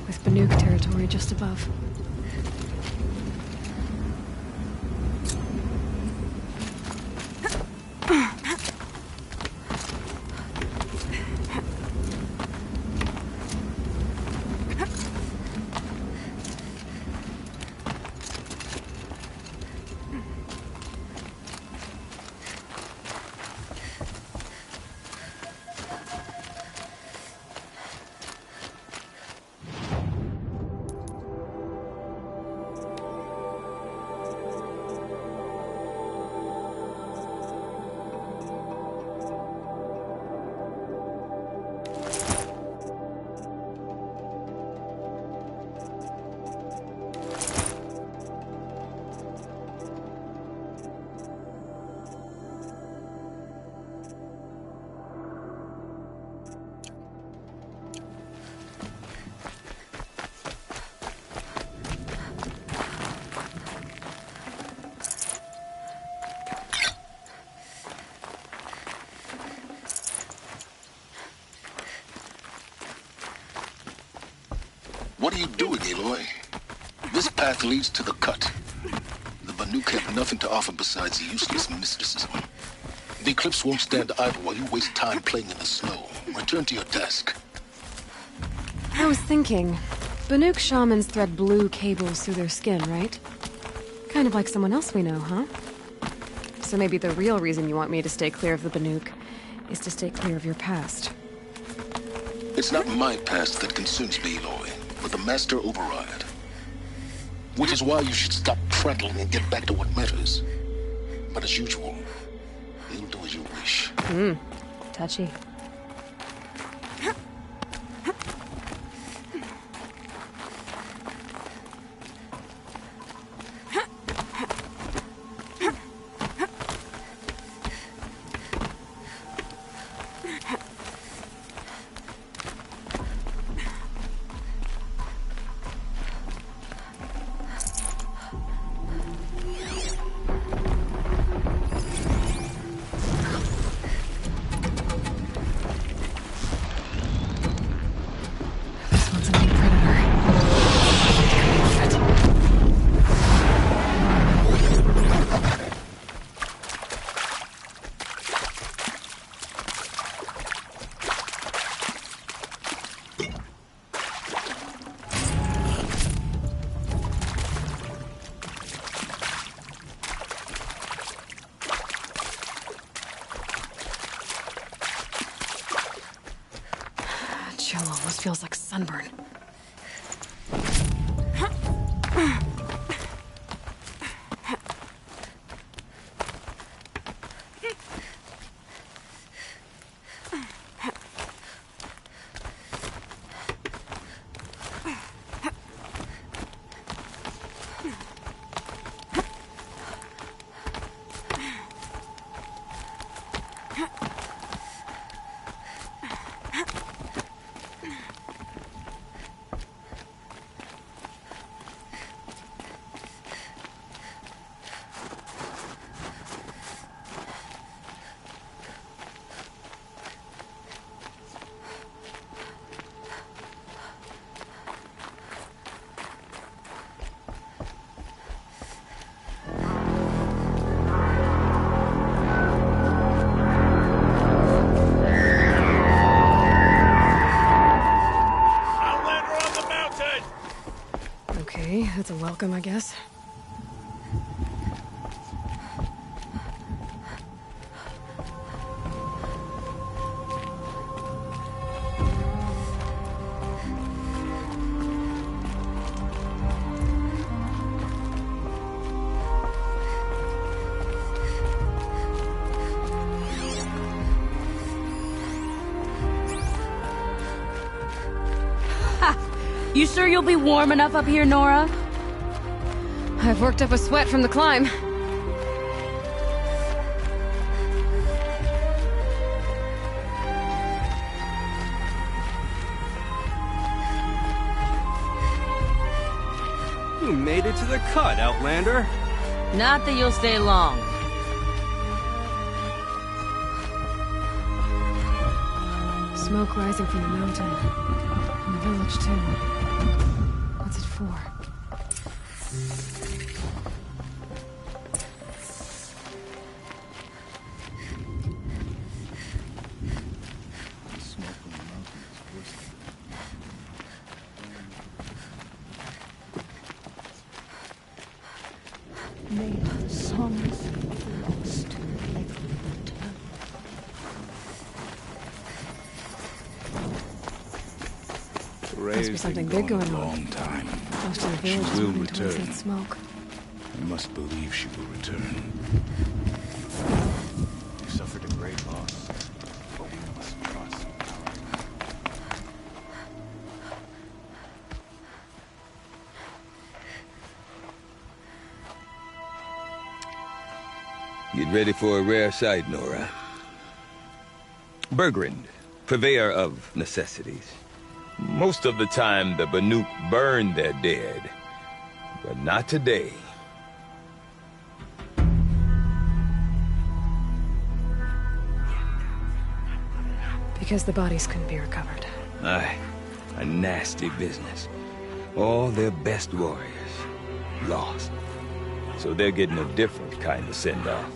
with Banuk territory just above. What are you doing, Aloy? This path leads to the cut. The Banuk have nothing to offer besides useless mysticism. The Eclipse won't stand idle while you waste time playing in the snow. Return to your task. I was thinking, Banuk shamans thread blue cables through their skin, right? Kind of like someone else we know, huh? So maybe the real reason you want me to stay clear of the Banuk is to stay clear of your past. It's not my past that consumes me, Aloy, but the Master Override. Which is why you should stop prattling and get back to what matters. But as usual, you'll do as you wish. Touchy. Chill almost feels like sunburn. That's a welcome, I guess. You sure you'll be warm enough up here, Nora? I've worked up a sweat from the climb. You made it to the cut, Outlander. Not that you'll stay long. smoke rising from the mountain. From the village, too. What's it for? May the songs of the lost ever return. Must be something big going on. Long time. Most of the She village is will moving towards return. that smoke. I must believe she will return. You suffered a great loss, but we must trust our... Get ready for a rare sight, Nora. Bergrand, purveyor of necessities. Most of the time, the Banuk burn their dead. But not today. Because the bodies couldn't be recovered. Aye, a nasty business. All their best warriors lost. So they're getting a different kind of send-off.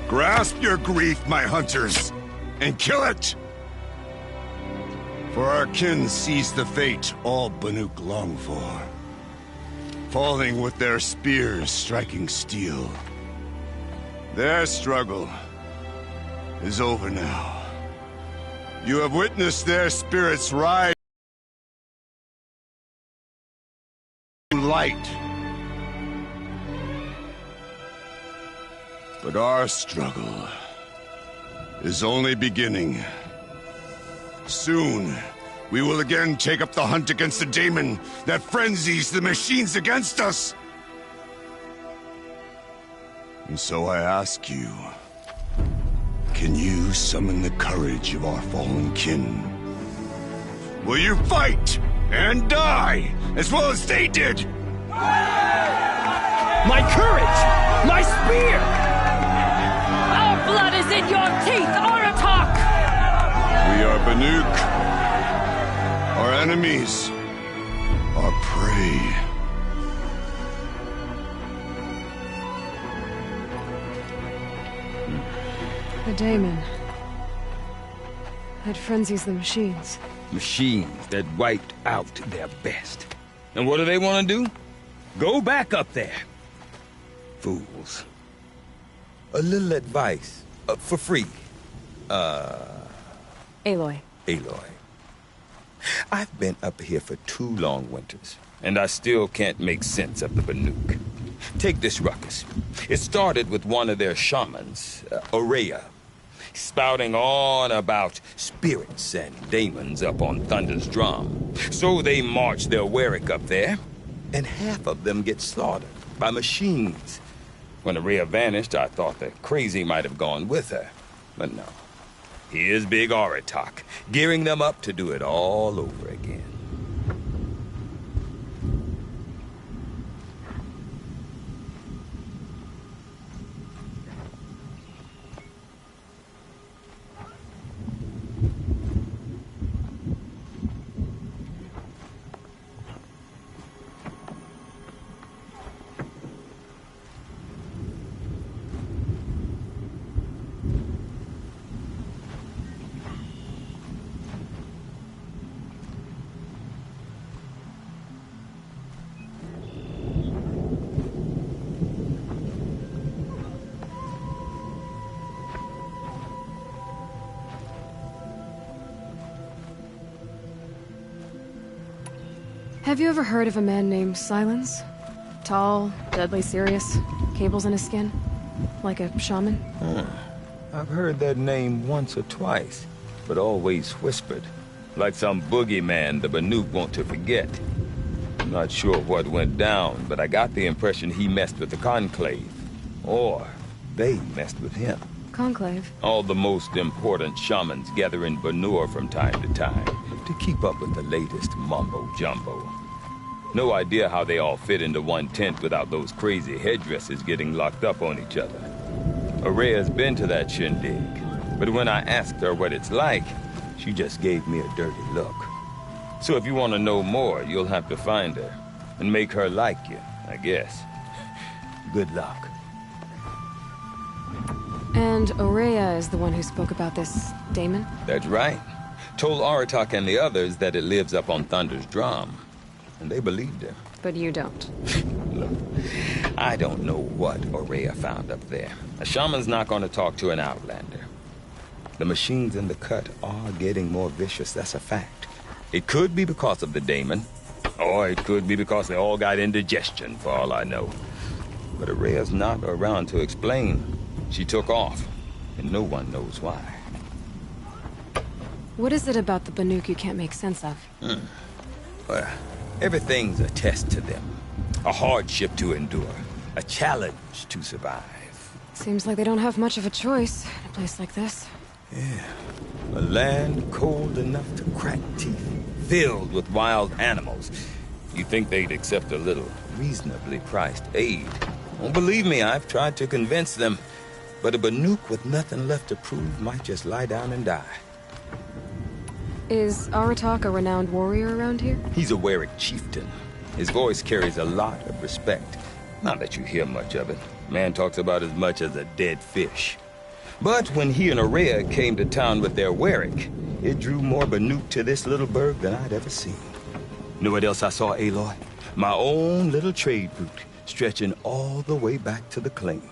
Grasp your grief, my hunters, and kill it! For our kin sees the fate all Banuk long for. Falling with their spears striking steel. Their struggle is over now. You have witnessed their spirits rise to light. But our struggle is only beginning. Soon, we will again take up the hunt against the daemon that frenzies the machines against us. And so I ask you, can you summon the courage of our fallen kin? Will you fight and die as well as they did? My courage! My spear! Our blood is in your teeth, Aratak! We are Banuk. Our enemies are prey. The daemon. That frenzies the machines. Machines that wiped out their best. And what do they want to do? Go back up there. Fools. A little advice, for free. Aloy. Aloy. I've been up here for 2 long winters, and I still can't make sense of the Banuk. Take this ruckus. It started with one of their shamans, Aurea, spouting on about spirits and daemons up on Thunder's drum. So they march their Warwick up there, and half of them get slaughtered by machines. When Aurea vanished, I thought the crazy might have gone with her. But no. Here's Big Aratak, gearing them up to do it all over again. Have you ever heard of a man named Silence? Tall, deadly serious, cables in his skin, like a shaman? I've heard that name once or twice, but always whispered, like some boogeyman the Banuk want to forget. I'm not sure what went down, but I got the impression he messed with the Conclave. Or they messed with him. Conclave? All the most important shamans gather in Banur from time to time to keep up with the latest mumbo-jumbo. No idea how they all fit into one tent without those crazy headdresses getting locked up on each other. Araya's been to that shindig, but when I asked her what it's like, she just gave me a dirty look. So if you want to know more, you'll have to find her and make her like you, I guess. Good luck. And Araya is the one who spoke about this daemon? That's right. Told Aratak and the others that it lives up on Thunder's drum. And they believed him. But you don't. Look, I don't know what Araya found up there. A shaman's not going to talk to an outlander. The machines in the cut are getting more vicious, that's a fact. It could be because of the daemon, or it could be because they all got indigestion, for all I know. But Araya's not around to explain. She took off, and no one knows why. What is it about the Banuk you can't make sense of? Well, everything's a test to them. A hardship to endure. A challenge to survive. Seems like they don't have much of a choice in a place like this. Yeah. A land cold enough to crack teeth. Filled with wild animals. You'd think they'd accept a little reasonably priced aid. Don't believe me, I've tried to convince them. But a Banuk with nothing left to prove might just lie down and die. Is Aratak a renowned warrior around here? He's a Werik chieftain. His voice carries a lot of respect. Not that you hear much of it. Man talks about as much as a dead fish. But when he and Araya came to town with their Werik, it drew more Banuk to this little burg than I'd ever seen. Know what else I saw, Aloy? My own little trade route, stretching all the way back to the claim.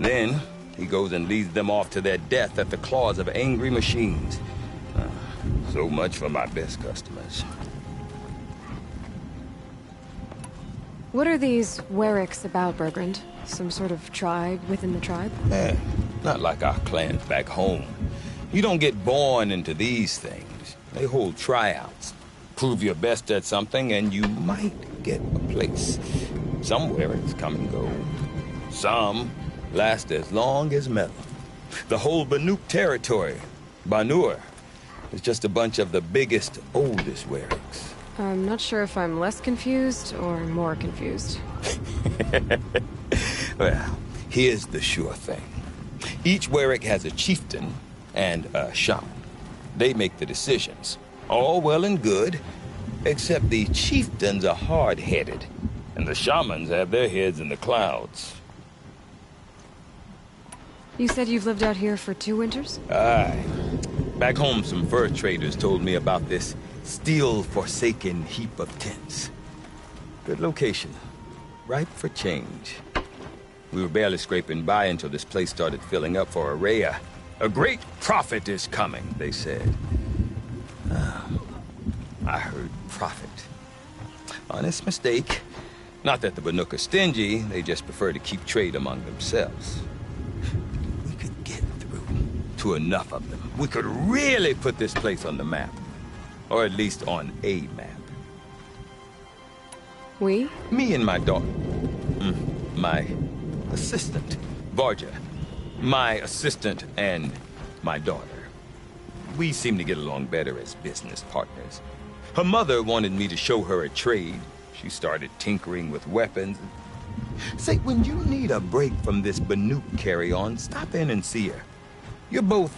Then, he goes and leads them off to their death at the claws of angry machines. So much for my best customers. What are these Weriks about, Bergrand? Some sort of tribe within the tribe? Not like our clans back home. You don't get born into these things. They hold tryouts. Prove your best at something and you might get a place. Some Weriks come and go. Some last as long as metal. The whole Banuk territory, Banur, is just a bunch of the biggest, oldest Weriks. I'm not sure if I'm less confused or more confused. Well, here's the sure thing. Each Werik has a chieftain and a shaman. They make the decisions. All well and good, except the chieftains are hard-headed, and the shamans have their heads in the clouds. You said you've lived out here for 2 winters? Aye. Back home, some fur traders told me about this steel-forsaken heap of tents. Good location. Ripe for change. We were barely scraping by until this place started filling up for Araya. A great prophet is coming, they said. I heard prophet. Honest mistake. Not that the Banuk are stingy, they just prefer to keep trade among themselves. We could get through to enough of them. We could really put this place on the map. Or at least on a map. We? Me and my daughter. My assistant, Varja. My assistant and my daughter. We seem to get along better as business partners. Her mother wanted me to show her a trade. She started tinkering with weapons. Say, when you need a break from this Banuk carry-on, stop in and see her. You're both,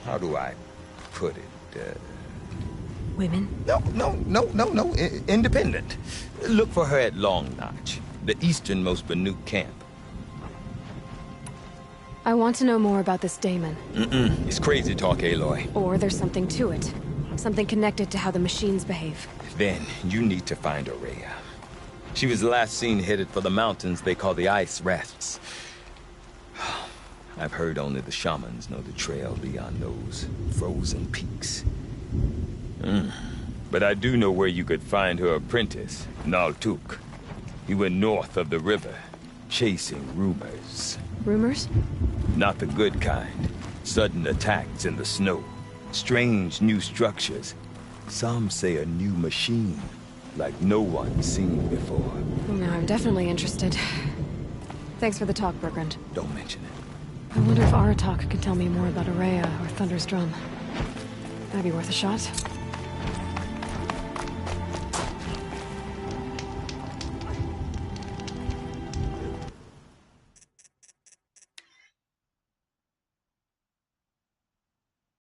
how do I put it? Women? No. Independent. Look for her at Long Notch, the easternmost Banuk camp. I want to know more about this daemon. It's crazy talk, Aloy. Or there's something to it. Something connected to how the machines behave. Then you need to find Araya. She was last seen headed for the mountains they call the Ice Rasps. I've heard only the shamans know the trail beyond those frozen peaks. but I do know where you could find her apprentice, Naltuk. He went north of the river, chasing rumors. Rumors? Not the good kind. Sudden attacks in the snow. Strange new structures. Some say a new machine, like no one's seen before. Now I'm definitely interested. Thanks for the talk, Bergrand. Don't mention it. I wonder if Aratak could tell me more about Araya or Thunder's drum. That'd be worth a shot.